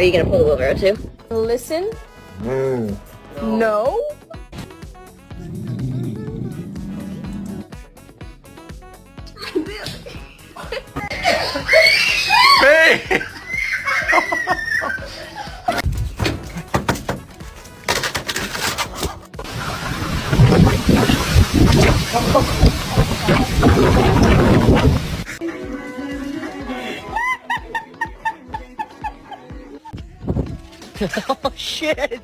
Are you gonna pull the wheelbarrow too? Listen? No. No? Hey! Oh shit!